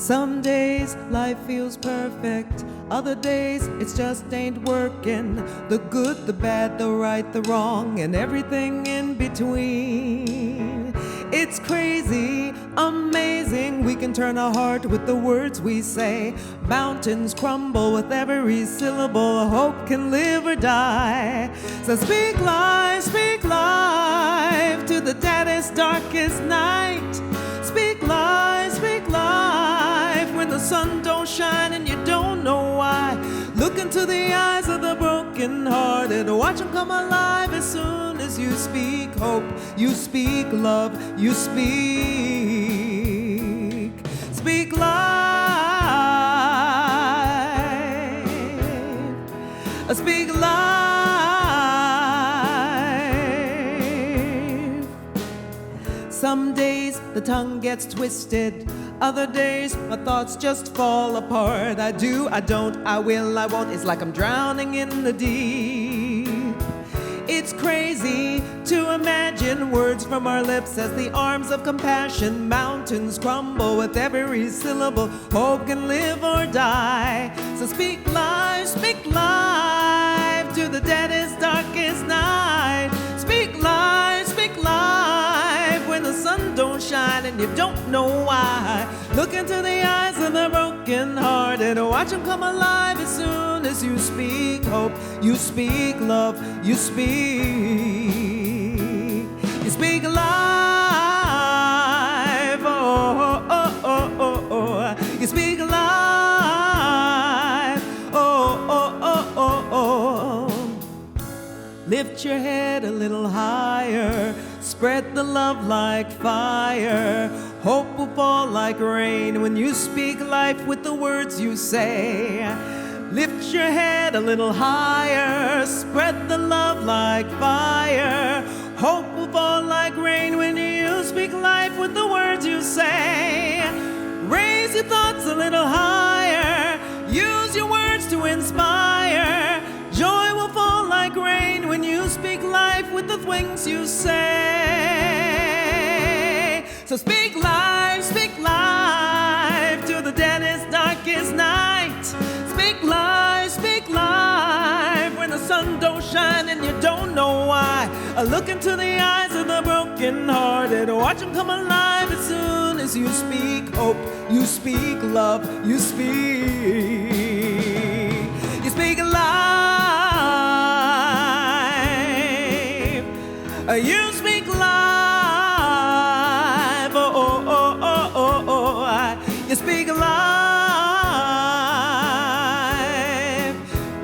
Some days life feels perfect, other days it's just ain't working. The good, the bad, the right, the wrong, and everything in between. It's crazy, amazing, we can turn our heart with the words we say. Mountains crumble with every syllable, hope can live or die. So speak life to the deadest, darkest night. Speak life when the sun don't shine and you don't know why. Look into the eyes of the broken hearted, watch them come alive as soon as you speak hope, you speak love, you speak life, speak life. Some days the tongue gets twisted, other days my thoughts just fall apart. I do, I don't, I will, I won't. It's like I'm drowning in the deep. It's crazy to imagine words from our lips as the arms of compassion. Mountains crumble with every syllable, hope can live or die. So speak life to the deadest, darkest night. Speak life when the sun don't shine and you don't know why. Look into the eyes of the broken hearted, watch them come alive as soon as you speak hope, you speak love, you speak life, oh, oh, oh, oh, oh. You speak life, oh, oh, oh, oh, oh. Lift your head a little higher, spread the love like fire. Hope will fall like rain when you speak life with the words you say. Lift your head a little higher, spread the love like fire. Hope will fall like rain when you speak life with the words you say. Raise your thoughts a little higher, use your words to inspire. Joy will fall like rain when you speak life with the things you say. So speak life to the deadest, darkest night. Speak life when the sun don't shine and you don't know why. Look into the eyes of the broken hearted, watch them come alive as soon as you speak hope, you speak love, you speak life, you speak life, oh, oh, oh, oh, oh, oh. You speak life,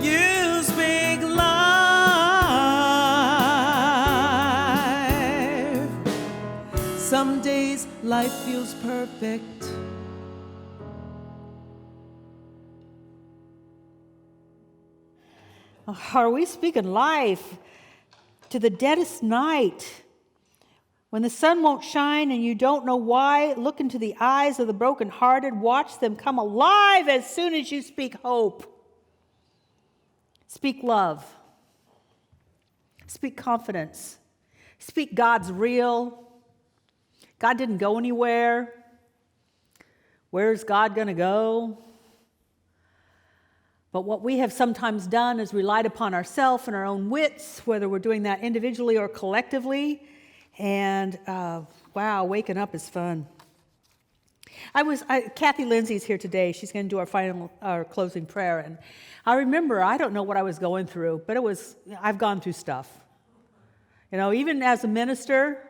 you speak life. Some days life feels perfect, are we speaking life to the deadest night? When the sun won't shine and you don't know why, look into the eyes of the brokenhearted, watch them come alive as soon as you speak hope. Speak love. Speak confidence. Speak God's real. God didn't go anywhere. Where's God going to go? But what we have sometimes done is relied upon ourselves and our own wits, whether we're doing that individually or collectively. And wow, waking up is fun. Kathy Lindsay's here today. She's going to do our closing prayer. And I remember, I don't know what I was going through, but I've gone through stuff. You know, even as a minister,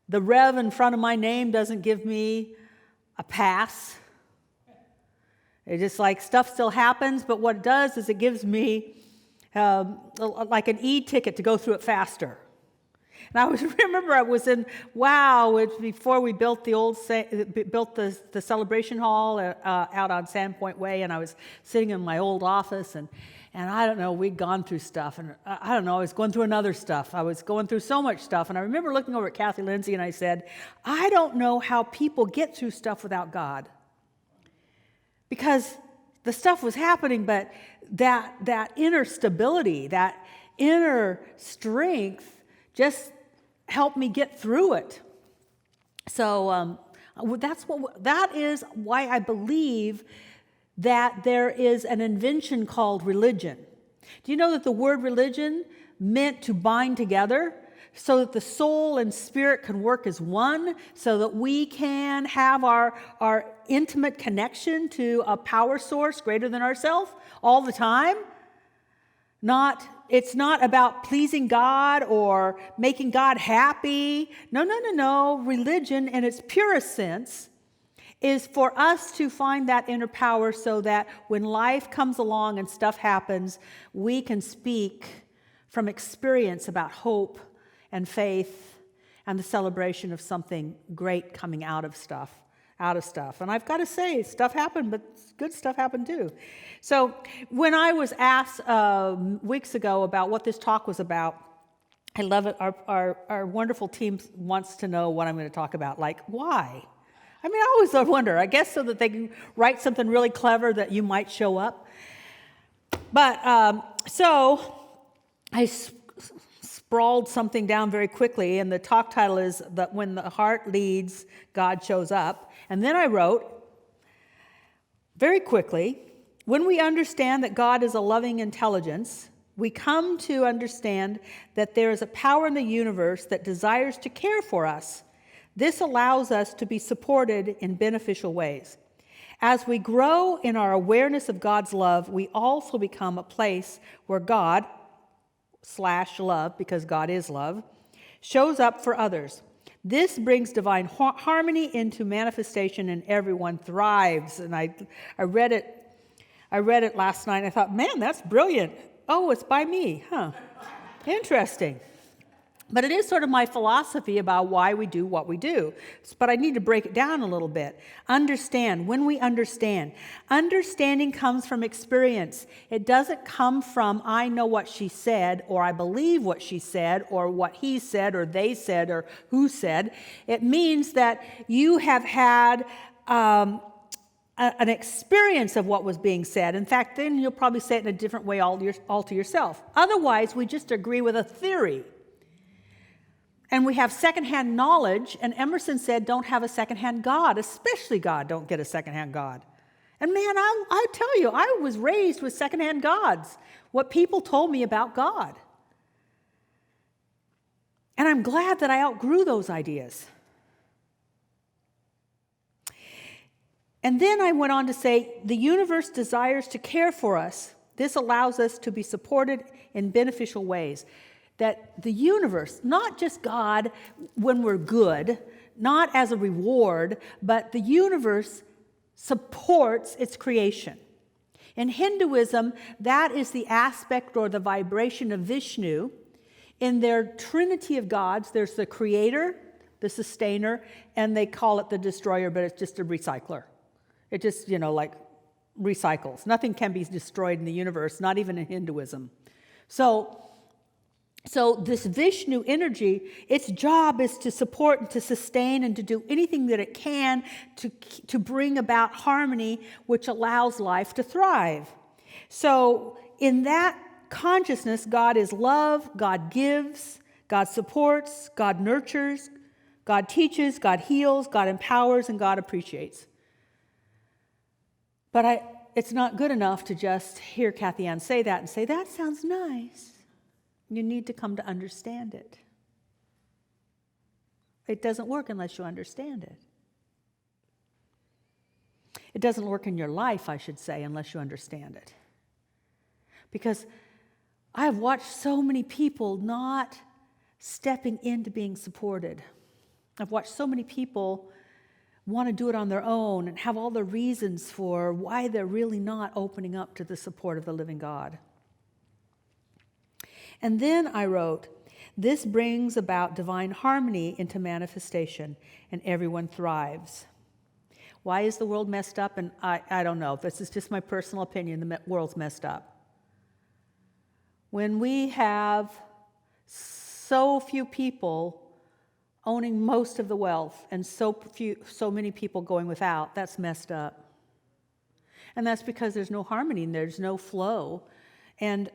the Rev in front of my name doesn't give me a pass. It's just like stuff still happens, but what it does is it gives me like an e-ticket to go through it faster. And I remember I was in, it's before we built the celebration hall out on Sandpoint Way, and I was sitting in my old office, and I don't know, we'd gone through stuff, and I don't know, I was going through another stuff. I was going through so much stuff, and I remember looking over at Kathy Lindsay, and I said, I don't know how people get through stuff without God. Because the stuff was happening, but that inner stability, that inner strength just helped me get through it. So That is why I believe that there is an invention called religion. Do you know that the word religion meant to bind together so that the soul and spirit can work as one, so that we can have our intimate connection to a power source greater than ourselves all the time? It's not about pleasing God or making God happy. No. Religion, in its purest sense, is for us to find that inner power so that when life comes along and stuff happens, we can speak from experience about hope and faith and the celebration of something great coming out of stuff. And I've got to say, stuff happened, but good stuff happened too. So when I was asked weeks ago about what this talk was about, I love it. Our wonderful team wants to know what I'm going to talk about. Like, why? I mean, I always wonder. I guess so that they can write something really clever that you might show up. But so I sprawled something down very quickly, and the talk title is that when the heart leads, God shows up. And then I wrote very quickly, when we understand that God is a loving intelligence, we come to understand that there is a power in the universe that desires to care for us. This allows us to be supported in beneficial ways. As we grow in our awareness of God's love, we also become a place where God / love, because God is love, shows up for others. This brings divine harmony into manifestation, and everyone thrives. And I read it last night, and I thought, man, that's brilliant. Oh, it's by me, huh? Interesting. But it is sort of my philosophy about why we do what we do. But I need to break it down a little bit. Understand. When we understand, understanding comes from experience. It doesn't come from, I know what she said, or I believe what she said, or what he said, or they said, or who said. It means that you have had an experience of what was being said. In fact, then you'll probably say it in a different way all to yourself. Otherwise, we just agree with a theory. And we have secondhand knowledge, and Emerson said, don't have a secondhand God, especially God, don't get a secondhand God. And man, I tell you, I was raised with secondhand gods, what people told me about God. And I'm glad that I outgrew those ideas. And then I went on to say, the universe desires to care for us. This allows us to be supported in beneficial ways. That the universe, not just God when we're good, not as a reward, but the universe supports its creation. In Hinduism, that is the aspect or the vibration of Vishnu. In their trinity of gods, there's the creator, the sustainer, and they call it the destroyer, but it's just a recycler. It just, like recycles. Nothing can be destroyed in the universe, not even in Hinduism. So this Vishnu energy, its job is to support and to sustain and to do anything that it can to bring about harmony, which allows life to thrive. So in that consciousness, God is love, God gives, God supports, God nurtures, God teaches, God heals, God empowers, and God appreciates. But it's not good enough to just hear Kathianne say that and say, that sounds nice. You need to come to understand it. It doesn't work unless you understand it. It doesn't work in your life, I should say, unless you understand it. Because I've watched so many people not stepping into being supported. I've watched so many people want to do it on their own and have all the reasons for why they're really not opening up to the support of the living God. And then I wrote, this brings about divine harmony into manifestation, and everyone thrives. Why is the world messed up? And I don't know. This is just my personal opinion. The world's messed up. When we have so few people owning most of the wealth and so many people going without, that's messed up. And that's because there's no harmony and there's no flow. And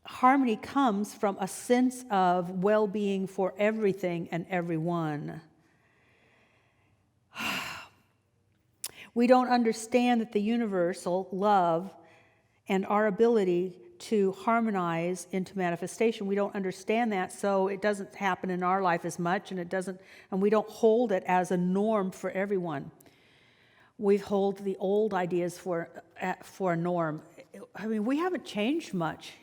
harmony comes from a sense of well-being for everything and everyone. We don't understand that the universal love and our ability to harmonize into manifestation. We don't understand that, so it doesn't happen in our life as much, and we don't hold it as a norm for everyone. We hold the old ideas for a norm. I mean, we haven't changed much,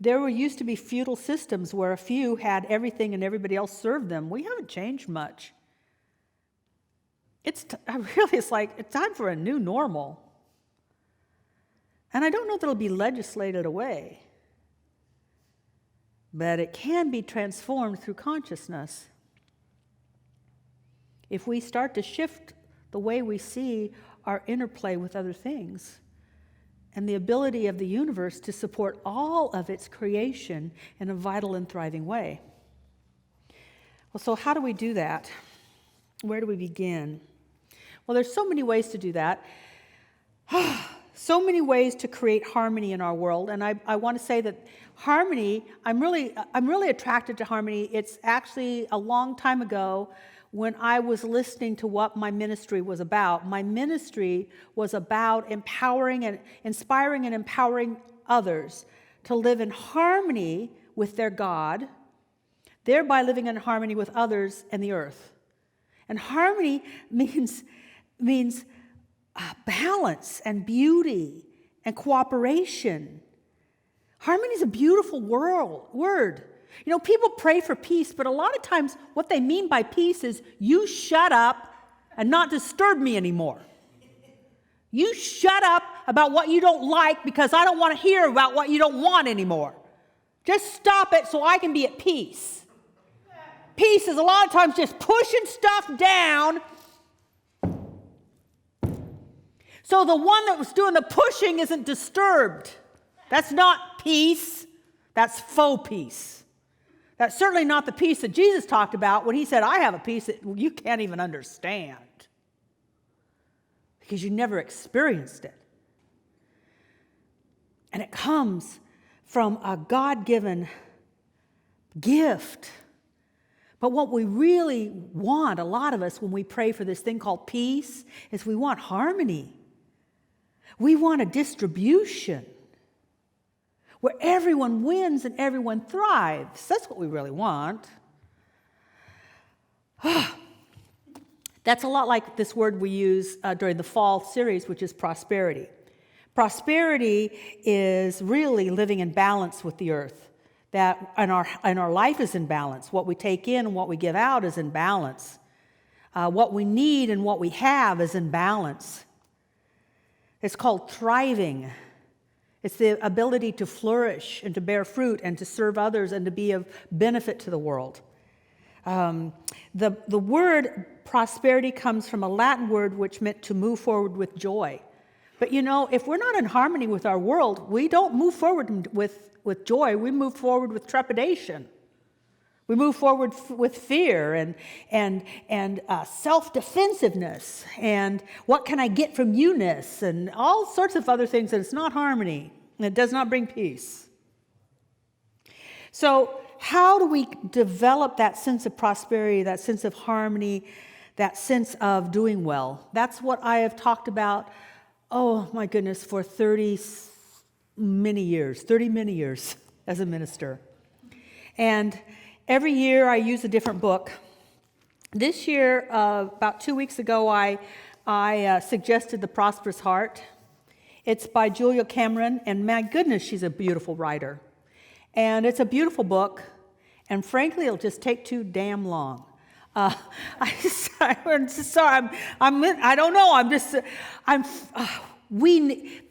There used to be feudal systems where a few had everything and everybody else served them. We haven't changed much. It's time for a new normal. And I don't know that it'll be legislated away, but it can be transformed through consciousness. If we start to shift the way we see our interplay with other things and the ability of the universe to support all of its creation in a vital and thriving way. Well, so how do we do that? Where do we begin? Well, there's so many ways to do that. So many ways to create harmony in our world. And I want to say that harmony, I'm really attracted to harmony. It's actually a long time ago when I was listening to what my ministry was about. My ministry was about inspiring and empowering others to live in harmony with their God, thereby living in harmony with others and the earth. And harmony means balance and beauty and cooperation. Harmony is a beautiful word. People pray for peace, but a lot of times what they mean by peace is you shut up and not disturb me anymore. You shut up about what you don't like because I don't want to hear about what you don't want anymore. Just stop it so I can be at peace. Peace is a lot of times just pushing stuff down so the one that was doing the pushing isn't disturbed. That's not peace. That's faux peace. That's certainly not the peace that Jesus talked about when he said, I have a peace that you can't even understand because you never experienced it. And it comes from a God-given gift. But what we really want, a lot of us, when we pray for this thing called peace, is we want harmony. We want a distribution where everyone wins and everyone thrives. That's what we really want. That's a lot like this word we use during the fall series, which is prosperity. Prosperity is really living in balance with the earth. That and our life is in balance. What we take in and what we give out is in balance. What we need and what we have is in balance. It's called thriving. It's the ability to flourish and to bear fruit and to serve others and to be of benefit to the world. The word prosperity comes from a Latin word which meant to move forward with joy. But if we're not in harmony with our world, we don't move forward with joy. We move forward with trepidation. We move forward with fear and self-defensiveness and what can I get from you-ness and all sorts of other things, and it's not harmony. And it does not bring peace. So how do we develop that sense of prosperity, that sense of harmony, that sense of doing well? That's what I have talked about, oh my goodness, for 30 many years as a minister. And every year I use a different book. This year, about 2 weeks ago, I suggested The Prosperous Heart. It's by Julia Cameron, and my goodness, she's a beautiful writer. And it's a beautiful book, and frankly, it'll just take too damn long. I'm sorry, I don't know,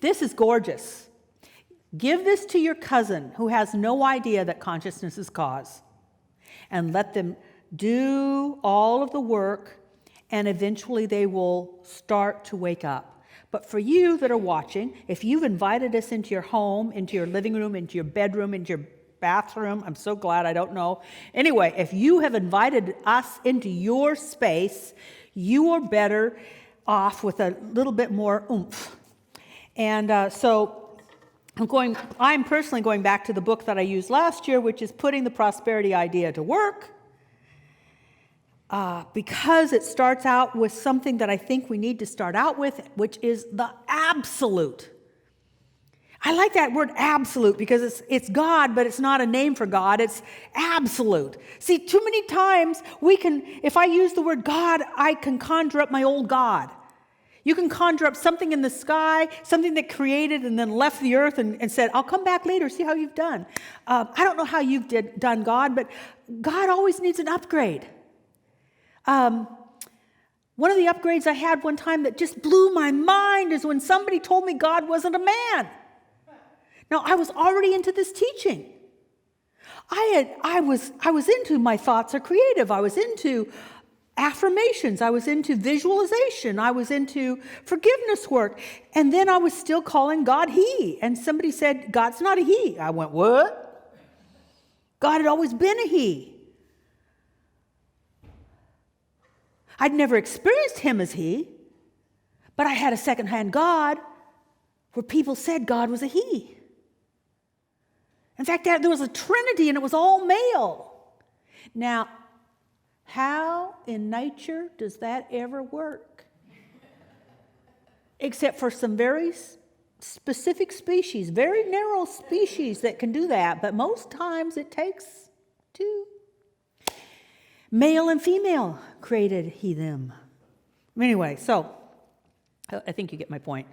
this is gorgeous. Give this to your cousin who has no idea that consciousness is cause, and let them do all of the work, and eventually they will start to wake up. But for you that are watching, if you've invited us into your home, into your living room, into your bedroom, into your bathroom, I'm so glad, I don't know. Anyway, if you have invited us into your space, you are better off with a little bit more oomph. And so I'm personally going back to the book that I used last year, which is Putting the Prosperity Idea to Work. because it starts out with something that I think we need to start out with, which is the absolute. I like that word absolute because it's God, but it's not a name for God. It's absolute. See, too many times if I use the word God, I can conjure up my old God. You can conjure up something in the sky, something that created and then left the earth and said, I'll come back later, see how you've done. I don't know how you've done, God, but God always needs an upgrade. One of the upgrades I had one time that just blew my mind is when somebody told me God wasn't a man. Now, I was already into this teaching. I was into my thoughts are creative. I was into affirmations. I was into visualization. I was into forgiveness work. And then I was still calling God he. And somebody said, God's not a he. I went, what? God had always been a he. I'd never experienced him as he, but I had a secondhand God where people said God was a he. In fact, there was a trinity and it was all male. Now, how in nature does that ever work? Except for some very specific species, very narrow species that can do that, but most times it takes two. Male and female created he them. Anyway, so I think you get my point.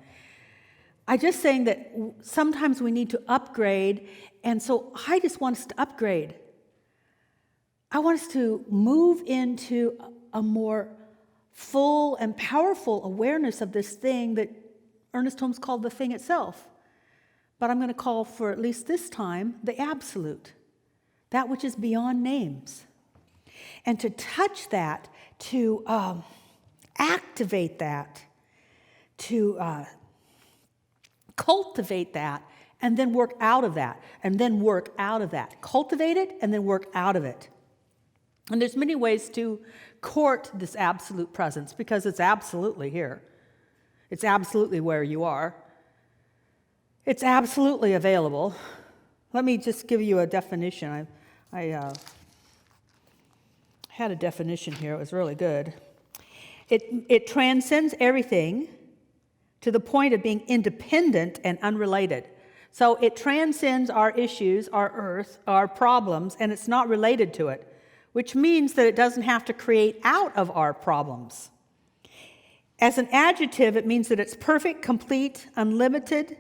I'm just saying that sometimes we need to upgrade, and so I just want us to upgrade. I want us to move into a more full and powerful awareness of this thing that Ernest Holmes called the thing itself. But I'm going to call for, at least this time, the absolute, that which is beyond names. And to touch that, to activate that, to cultivate that, and then work out of that, and then work out of that. Cultivate it, and then work out of it. And there's many ways to court this absolute presence because it's absolutely here. It's absolutely where you are. It's absolutely available. Let me just give you a definition. I had a definition here. It was really good. It transcends everything to the point of being independent and unrelated. So it transcends our issues, our earth, our problems, and it's not related to it, which means that it doesn't have to create out of our problems. As an adjective, it means that it's perfect, complete, unlimited,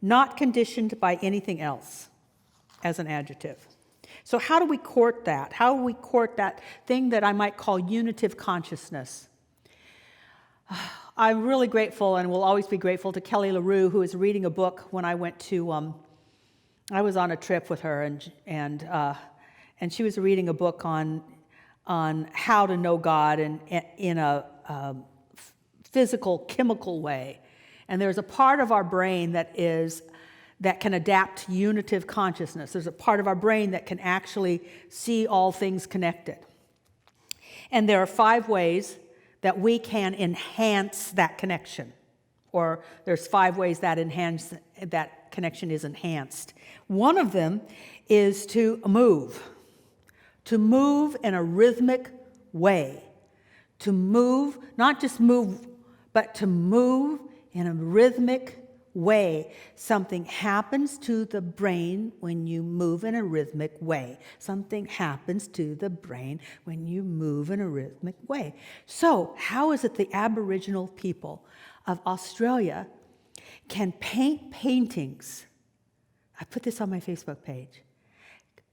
not conditioned by anything else, as an adjective. So how do we court that? How do we court that thing that I might call unitive consciousness? I'm really grateful and will always be grateful to Kelly LaRue, who is reading a book when I went to, I was on a trip with her, and she was reading a book on how to know God in a physical, chemical way. And there's a part of our brain that can adapt to unitive consciousness. There's a part of our brain that can actually see all things connected. And there are 5 ways that we can enhance that connection. Or there's 5 ways that that connection is enhanced. One of them is to move in a rhythmic way. To move, not just move, but to move in a rhythmic way. Something happens to the brain when you move in a rhythmic way. Something happens to the brain when you move in a rhythmic way. So, how is it the Aboriginal people of Australia can paint paintings? I put this on my Facebook page.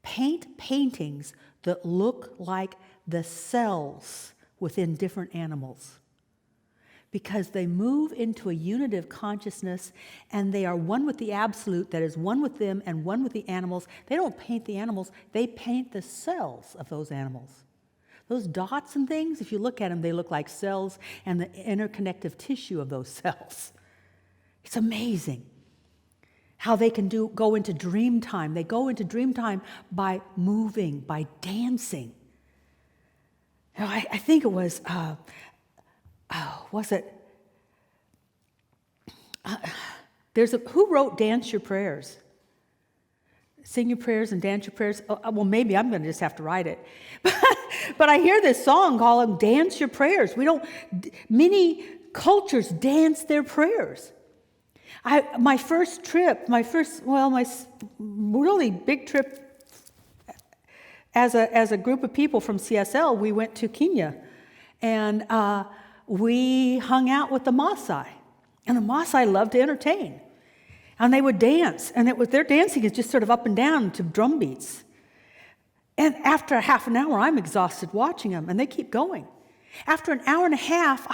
Paint paintings that look like the cells within different animals. Because they move into a unitive consciousness and they are one with the absolute that is one with them and one with the animals. They don't paint the animals, they paint the cells of those animals. Those dots and things, if you look at them, they look like cells and the interconnective tissue of those cells. It's amazing how they can go into dream time. They go into dream time by moving, by dancing. You know, I think it was... who wrote Dance Your Prayers? Sing your prayers and dance your prayers. Oh, well, maybe I'm going to just have to write it. But I hear this song called Dance Your Prayers. Many cultures dance their prayers. My really big trip as a group of people from CSL, we went to Kenya, and we hung out with the Maasai. And the Maasai loved to entertain. And they would dance, and their dancing is just sort of up and down to drum beats. And after half an hour, I'm exhausted watching them, and they keep going. After an hour and a half,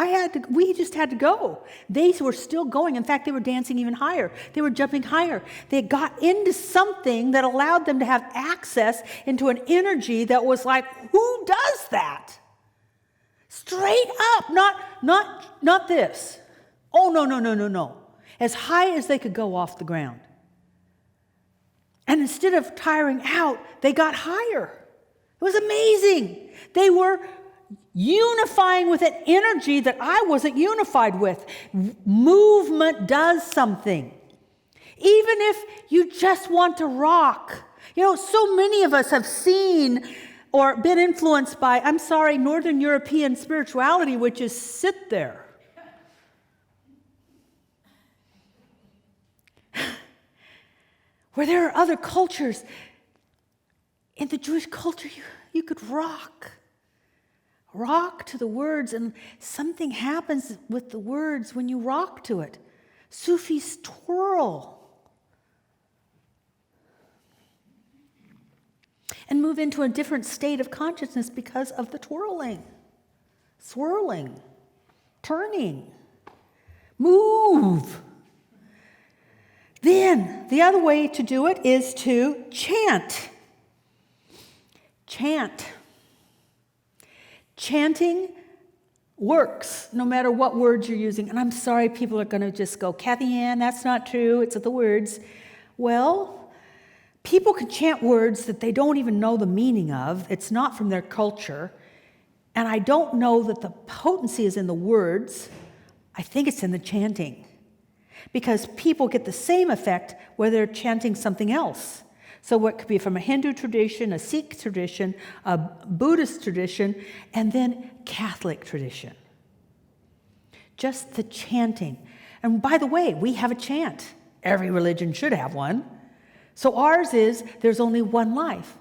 we just had to go. They were still going. In fact, they were dancing even higher. They were jumping higher. They got into something that allowed them to have access into an energy that was like, who does that? Straight up, not this. Oh, no. As high as they could go off the ground. And instead of tiring out, they got higher. It was amazing. They were unifying with an energy that I wasn't unified with. Movement does something. Even if you just want to rock. So many of us have seen or been influenced by, Northern European spirituality, which is sit there. Where there are other cultures. In the Jewish culture, you could rock to the words, and something happens with the words when you rock to it. Sufis twirl and move into a different state of consciousness because of the twirling, swirling, turning, move. Then, the other way to do it is to chant. Chanting works no matter what words you're using. And I'm sorry, people are going to just go, Kathianne, that's not true. It's the words. Well, people can chant words that they don't even know the meaning of. It's not from their culture. And I don't know that the potency is in the words. I think it's in the chanting. Because people get the same effect whether they're chanting something else. So what could be from a Hindu tradition, a Sikh tradition, a Buddhist tradition, and then Catholic tradition. Just the chanting. And by the way, we have a chant. Every religion should have one. So ours is, there's only one life.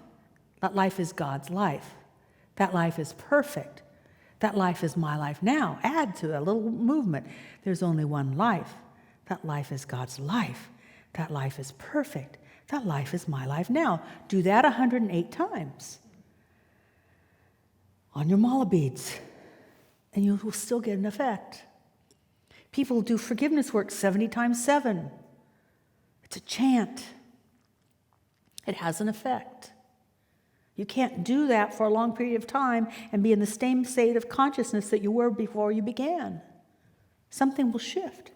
That life is God's life. That life is perfect. That life is my life now. Add to a little movement. There's only one life. That life is God's life. That life is perfect. That life is my life now. Do that 108 times on your mala beads, and you will still get an effect. People do forgiveness work 70 times 7. It's a chant. It has an effect. You can't do that for a long period of time and be in the same state of consciousness that you were before you began. Something will shift.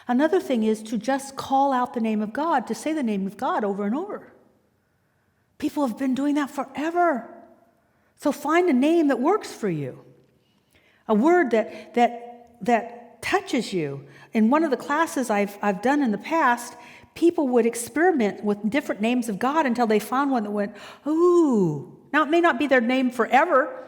Another thing is to just call out the name of God, to say the name of God over and over. People have been doing that forever. So find a name that works for you. A word that touches you. In one of the classes I've done in the past, people would experiment with different names of God until they found one that went, ooh. Now, it may not be their name forever.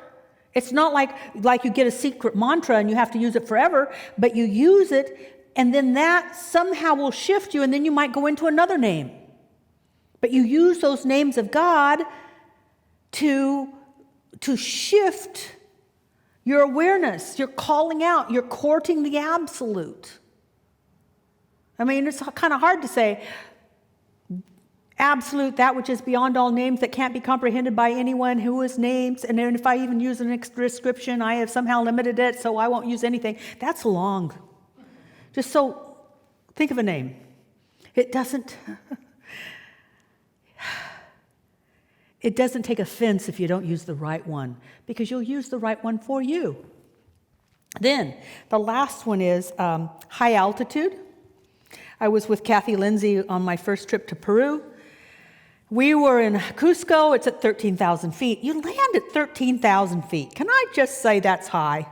It's not like you get a secret mantra and you have to use it forever, but you use it, and then that somehow will shift you, and then you might go into another name. But you use those names of God to shift your awareness. You're calling out. You're courting the absolute. I mean, it's kind of hard to say absolute, that which is beyond all names, that can't be comprehended by anyone who is names. And then if I even use an description, I have somehow limited it, so I won't use anything. That's long. Just so, think of a name. It doesn't take offense if you don't use the right one, because you'll use the right one for you. Then, the last one is high altitude. I was with Kathy Lindsay on my first trip to Peru. We were in Cusco. It's at 13,000 feet. You land at 13,000 feet. Can I just say that's high?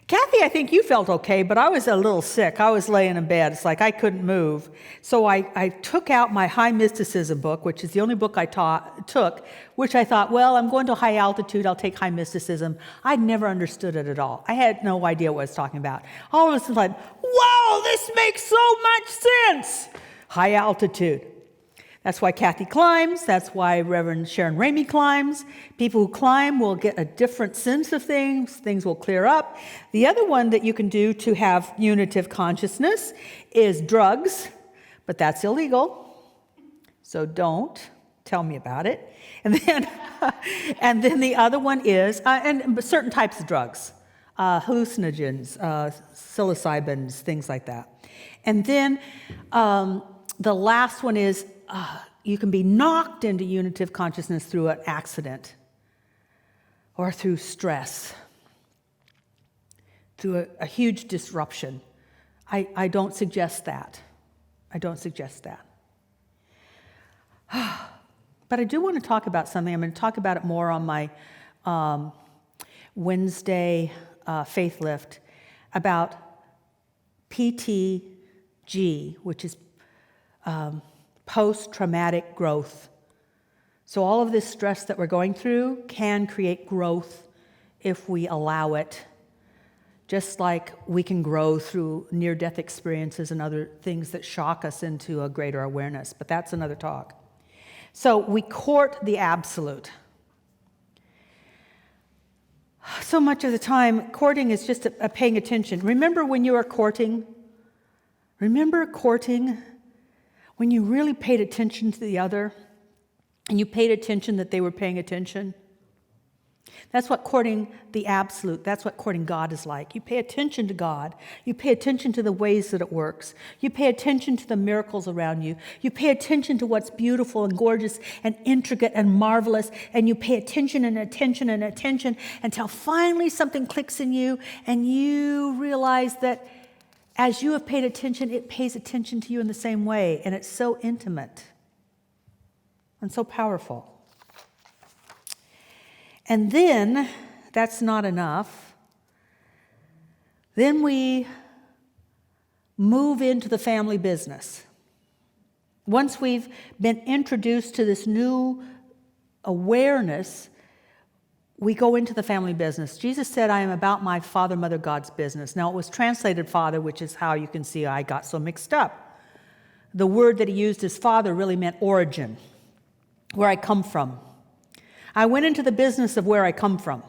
Kathy, I think you felt okay, but I was a little sick. I was laying in bed. It's like I couldn't move. So I took out my high mysticism book, which is the only book I took, which I thought, well, I'm going to high altitude. I'll take high mysticism. I'd never understood it at all. I had no idea what I was talking about. All of a sudden, wow, this makes so much sense. High altitude. That's why Kathy climbs. That's why Reverend Sharon Ramey climbs. People who climb will get a different sense of things. Things will clear up. The other one that you can do to have unitive consciousness is drugs, but that's illegal. So don't tell me about it. And then the other one is and certain types of drugs, hallucinogens, psilocybins, things like that. And then the last one is you can be knocked into unitive consciousness through an accident or through stress, through a huge disruption. I don't suggest that. I don't suggest that. But I do want to talk about something. I'm going to talk about it more on my Wednesday faith lift about PTG, which is post-traumatic growth. So all of this stress that we're going through can create growth if we allow it, just like we can grow through near-death experiences and other things that shock us into a greater awareness. But that's another talk. So we court the absolute. So much of the time, courting is just a paying attention. Remember when you were courting? Remember courting? When you really paid attention to the other, and you paid attention that they were paying attention. That's what courting the absolute, that's what courting God is like. You pay attention to God. You pay attention to the ways that it works. You pay attention to the miracles around you. You pay attention to what's beautiful and gorgeous and intricate and marvelous, and you pay attention and attention and attention until finally something clicks in you, and you realize that as you have paid attention, it pays attention to you in the same way, and it's so intimate and so powerful. And then, that's not enough. Then we move into the family business. Once we've been introduced to this new awareness, we go into the family business. Jesus said, I am about my Father, Mother, God's business. Now, it was translated Father, which is how you can see I got so mixed up. The word that he used as Father really meant origin, where I come from. I went into the business of where I come from.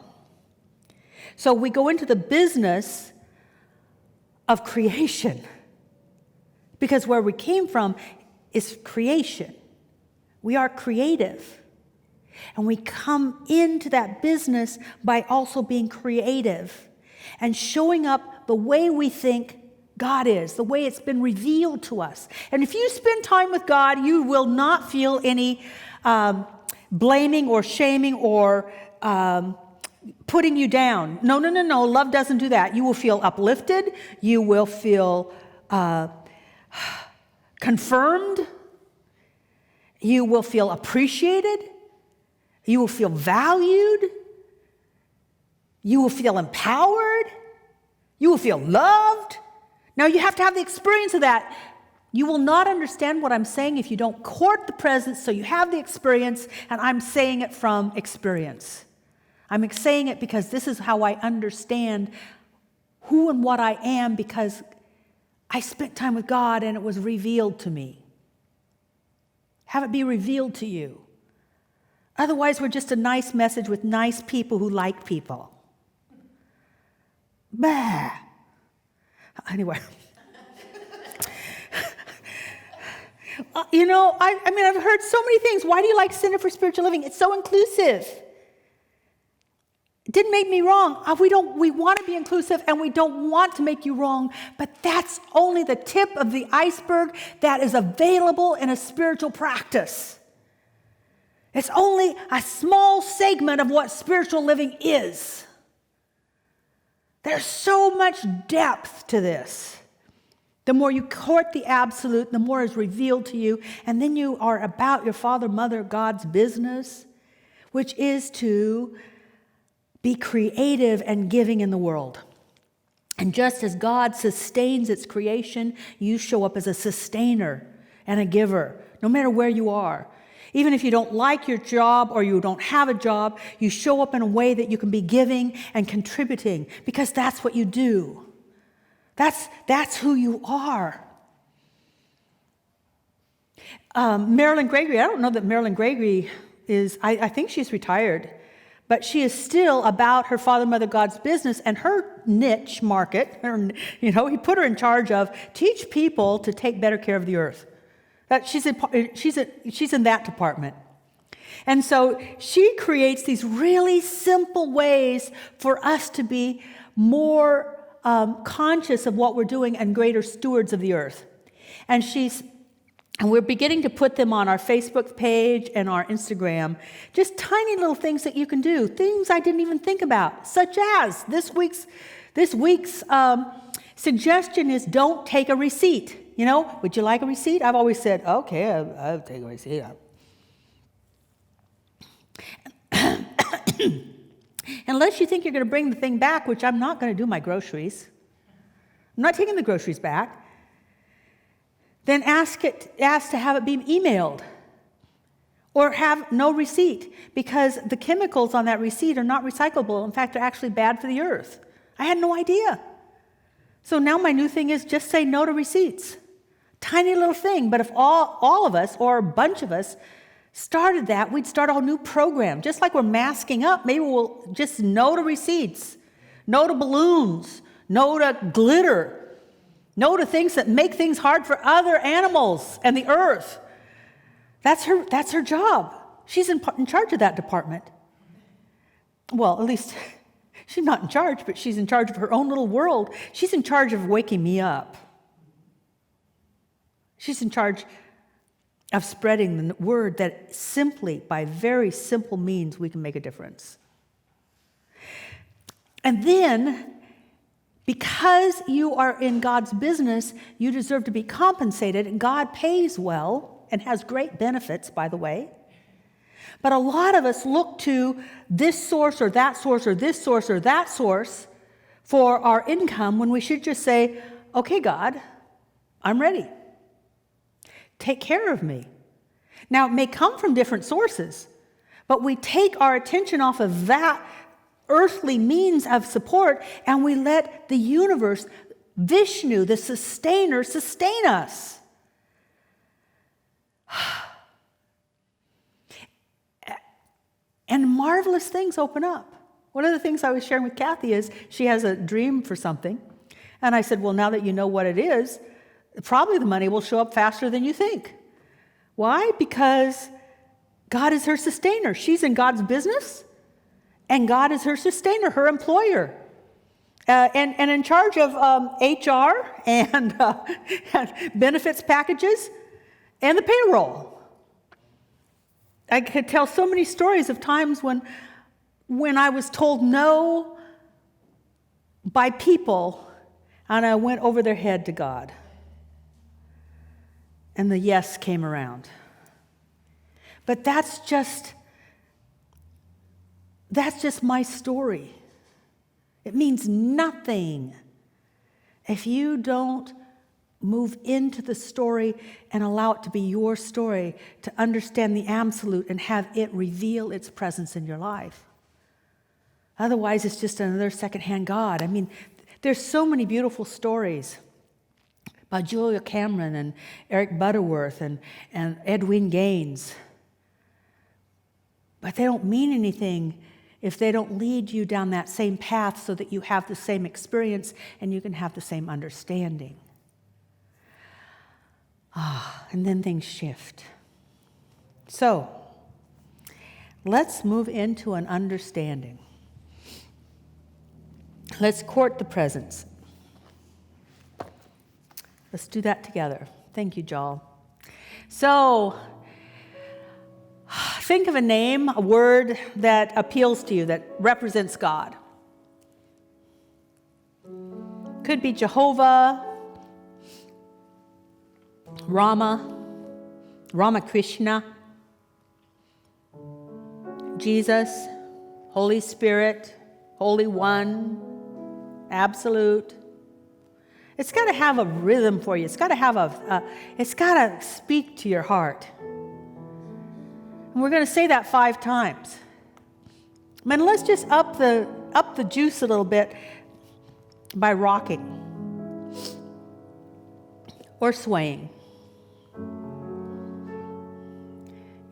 So we go into the business of creation, because where we came from is creation. We are creative. And we come into that business by also being creative and showing up the way we think God is, the way it's been revealed to us. And if you spend time with God, you will not feel any blaming or shaming or putting you down. No. Love doesn't do that. You will feel uplifted. You will feel confirmed. You will feel appreciated. You will feel valued. You will feel empowered. You will feel loved. Now, you have to have the experience of that. You will not understand what I'm saying if you don't court the presence, so you have the experience, and I'm saying it from experience. I'm saying it because this is how I understand who and what I am, because I spent time with God and it was revealed to me. Have it be revealed to you. Otherwise, we're just a nice message with nice people who like people. Bah. Anyway. I mean, I've heard so many things. Why do you like Center for Spiritual Living? It's so inclusive. It didn't make me wrong. We want to be inclusive, and we don't want to make you wrong, but that's only the tip of the iceberg that is available in a spiritual practice. It's only a small segment of what spiritual living is. There's so much depth to this. The more you court the absolute, the more is revealed to you, and then you are about your Father, Mother, God's business, which is to be creative and giving in the world. And just as God sustains its creation, you show up as a sustainer and a giver, no matter where you are. Even if you don't like your job or you don't have a job, you show up in a way that you can be giving and contributing, because that's what you do. That's who you are. Marilyn Gregory, I don't know that Marilyn Gregory is, I think she's retired, but she is still about her Father, Mother, God's business and her niche market. He put her in charge of teach people to take better care of the earth. She's in that department. And so she creates these really simple ways for us to be more conscious of what we're doing and greater stewards of the earth. And we're beginning to put them on our Facebook page and our Instagram. Just tiny little things that you can do, things I didn't even think about, such as this week's suggestion is don't take a receipt. Would you like a receipt? I've always said, okay, I'll take a receipt. Unless you think you're going to bring the thing back, which I'm not going to do my groceries. I'm not taking the groceries back. Then ask to have it be emailed or have no receipt, because the chemicals on that receipt are not recyclable. In fact, they're actually bad for the earth. I had no idea. So now my new thing is just say no to receipts. Tiny little thing, but if all of us or a bunch of us started that, we'd start a whole new program. Just like we're masking up, maybe we'll just no to receipts, no to balloons, no to glitter, no to things that make things hard for other animals and the earth. That's her job. She's in charge of that department. Well, at least she's not in charge, but she's in charge of her own little world. She's in charge of waking me up. She's in charge of spreading the word that simply, by very simple means, we can make a difference. And then, because you are in God's business, you deserve to be compensated, and God pays well and has great benefits, by the way. But a lot of us look to this source or that source or this source or that source for our income, when we should just say, okay, God, I'm ready. Take care of me. Now, it may come from different sources, but we take our attention off of that earthly means of support, and we let the universe, Vishnu, the sustainer, sustain us. And marvelous things open up. One of the things I was sharing with Kathy is she has a dream for something. And I said, well, now that you know what it is, probably the money will show up faster than you think. Why? Because God is her sustainer. She's in God's business, and God is her sustainer, her employer, and in charge of HR and benefits packages and the payroll. I could tell so many stories of times when I was told no by people, and I went over their head to God. And the yes came around. But that's just my story. It means nothing if you don't move into the story and allow it to be your story, to understand the absolute and have it reveal its presence in your life. Otherwise, it's just another secondhand God. I mean, there's so many beautiful stories about Julia Cameron and Eric Butterworth and Edwin Gaines. But they don't mean anything if they don't lead you down that same path so that you have the same experience and you can have the same understanding. And then things shift. So, let's move into an understanding. Let's court the presence. Let's do that together. Thank you, Joel. So, think of a name, a word that appeals to you, that represents God. Could be Jehovah, Rama Krishna, Jesus, Holy Spirit, Holy One, Absolute, It's got to have a rhythm for you. It's got to have it's got to speak to your heart. And we're going to say that 5 times. Man, let's just up the juice a little bit by rocking or swaying.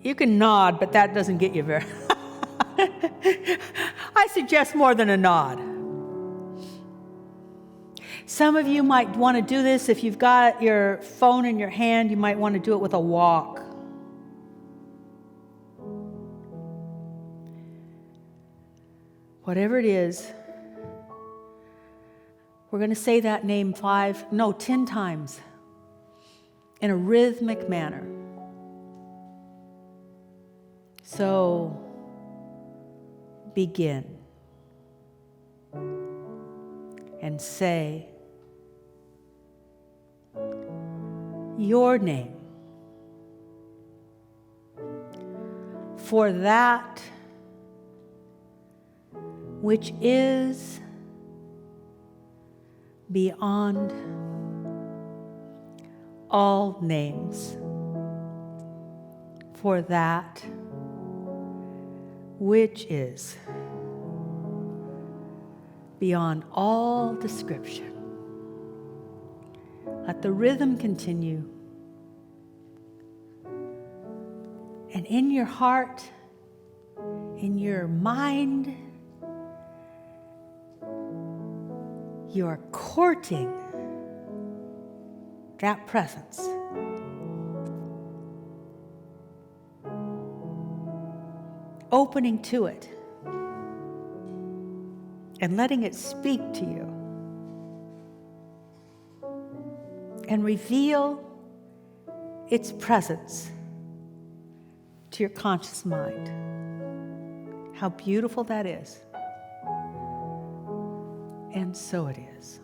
You can nod, but that doesn't get you very. I suggest more than a nod. Some of you might want to do this if you've got your phone in your hand. You might want to do it with a walk. Whatever it is, we're going to say that name 10 times in a rhythmic manner. So, begin and say your name, for that which is beyond all names, for that which is beyond all description. Let the rhythm continue. And in your heart, in your mind, you are courting that presence. Opening to it and letting it speak to you and reveal its presence to your conscious mind. How beautiful that is. And so it is.